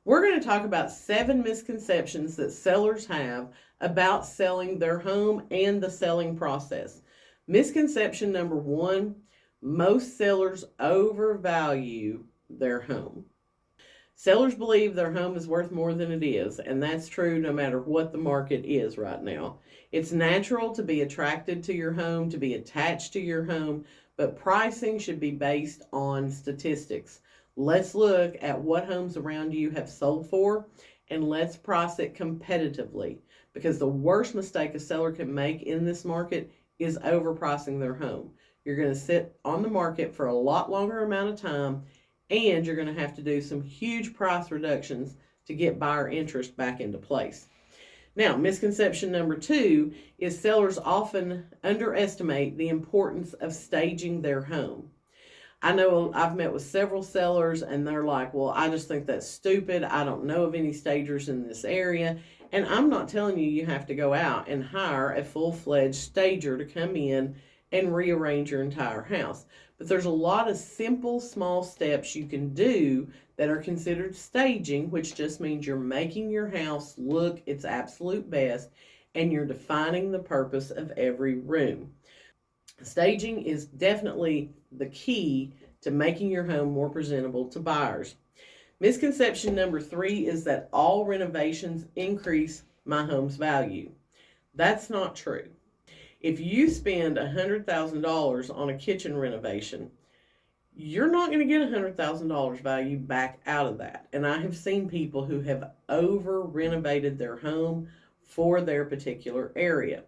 We're going to talk about 7 misconceptions that sellers have about selling their home and the selling process. Misconception number 1, most sellers overvalue their home. Sellers believe their home is worth more than it is, and that's true no matter what the market is right now. It's natural to be attracted to your home, to be attached to your home, but pricing should be based on statistics. Let's look at what homes around you have sold for, and let's price it competitively, because the worst mistake a seller can make in this market is overpricing their home. You're going to sit on the market for a lot longer amount of time, and you're going to have to do some huge price reductions to get buyer interest back into place. Now, misconception number 2 is sellers often underestimate the importance of staging their home. I know I've met with several sellers and they're like, well, I just think that's stupid. I don't know of any stagers in this area. And I'm not telling you you have to go out and hire a full-fledged stager to come in and rearrange your entire house. But there's a lot of simple, small steps you can do that are considered staging, which just means you're making your house look its absolute best and you're defining the purpose of every room. Staging is definitely the key to making your home more presentable to buyers. Misconception number 3 is that all renovations increase my home's value. That's not true. If you spend $100,000 on a kitchen renovation, you're not going to get $100,000 value back out of that. And I have seen people who have over renovated their home for their particular area.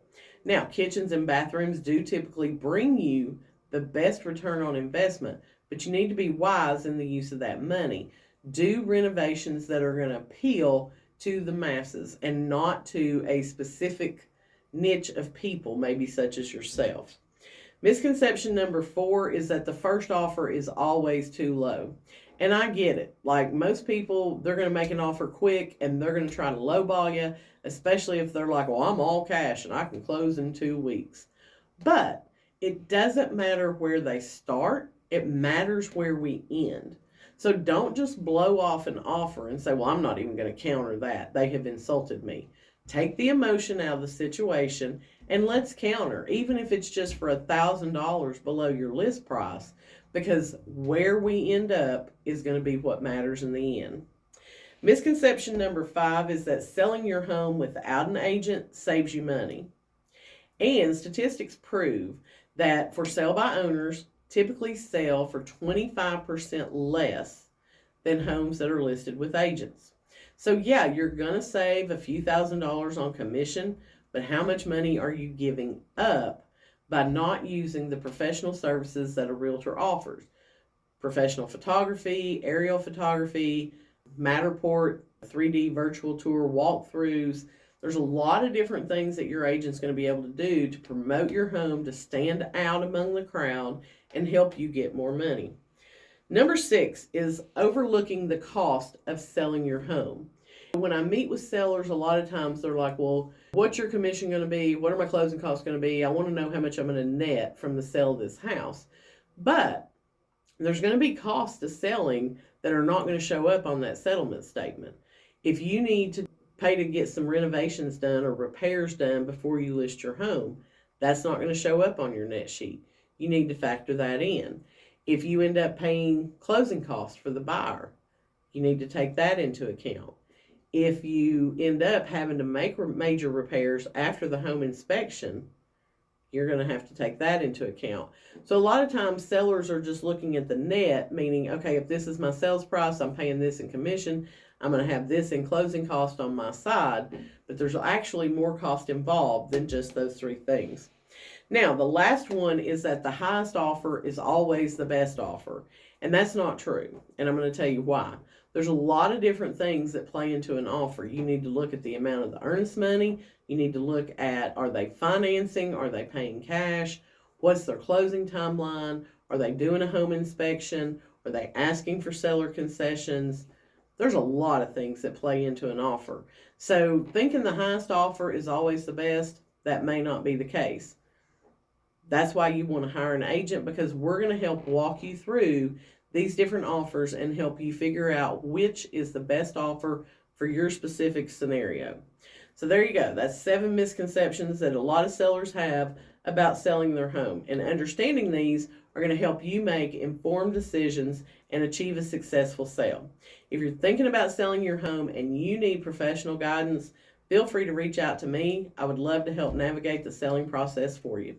Now, kitchens and bathrooms do typically bring you the best return on investment, but you need to be wise in the use of that money. Do renovations that are going to appeal to the masses and not to a specific niche of people, maybe such as yourself. Misconception number 4 is that the first offer is always too low. And I get it. Like most people, they're going to make an offer quick and they're going to try to lowball you, especially if they're like, well, I'm all cash and I can close in 2 weeks. But it doesn't matter where they start. It matters where we end. So don't just blow off an offer and say, well, I'm not even going to counter that. They have insulted me. Take the emotion out of the situation and let's counter, even if it's just for $1,000 below your list price, because where we end up is going to be what matters in the end. Misconception number 5 is that selling your home without an agent saves you money. And statistics prove that for sale by owners typically sell for 25% less than homes that are listed with agents. So yeah, you're going to save a few $1,000s on commission, but how much money are you giving up by not using the professional services that a realtor offers? Professional photography, aerial photography, Matterport, 3D virtual tour, walkthroughs. There's a lot of different things that your agent's going to be able to do to promote your home, to stand out among the crowd and help you get more money. Number 6 is overlooking the cost of selling your home. When I meet with sellers, a lot of times they're like, well, what's your commission going to be? What are my closing costs going to be? I want to know how much I'm going to net from the sale of this house. But there's going to be costs to selling that are not going to show up on that settlement statement. If you need to pay to get some renovations done or repairs done before you list your home, that's not going to show up on your net sheet. You need to factor that in. If you end up paying closing costs for the buyer, you need to take that into account. If you end up having to make major repairs after the home inspection, you're going to have to take that into account. So a lot of times sellers are just looking at the net, meaning, okay, if this is my sales price, I'm paying this in commission, I'm going to have this in closing cost on my side, but there's actually more cost involved than just those 3 things. Now, the last one is that the highest offer is always the best offer. And that's not true. And I'm going to tell you why. There's a lot of different things that play into an offer. You need to look at the amount of the earnest money. You need to look at, are they financing? Are they paying cash? What's their closing timeline? Are they doing a home inspection? Are they asking for seller concessions? There's a lot of things that play into an offer. So thinking the highest offer is always the best, that may not be the case. That's why you want to hire an agent, because we're going to help walk you through these different offers and help you figure out which is the best offer for your specific scenario. So there you go. That's 7 misconceptions that a lot of sellers have about selling their home. And understanding these are going to help you make informed decisions and achieve a successful sale. If you're thinking about selling your home and you need professional guidance, feel free to reach out to me. I would love to help navigate the selling process for you.